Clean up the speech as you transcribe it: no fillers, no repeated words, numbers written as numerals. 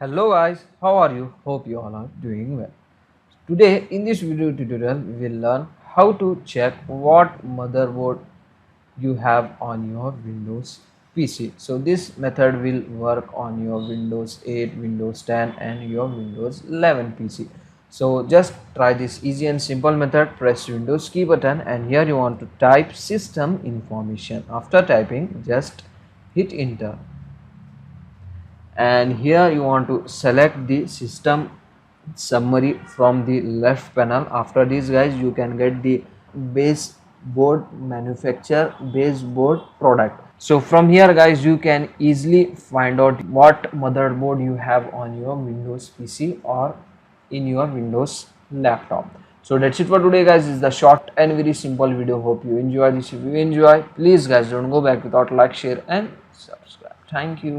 Hello guys, how are you? Hope you all are doing well. Today in this video tutorial we will learn how to check what motherboard you have on your Windows PC. So this method will work on your Windows 8, Windows 10 and your Windows 11 PC. So just try this easy and simple method. Press Windows key button and here you want to type system information. After typing just hit enter and here you want to select the system summary from the left panel. After this guys you can get the base board manufacturer, base board product. So from here guys you can easily find out what motherboard you have on your Windows PC or in your Windows laptop. So that's it for today guys. This is the short and very simple video. Hope you enjoy this. If you enjoy, please guys don't go back without like, share and subscribe. Thank you.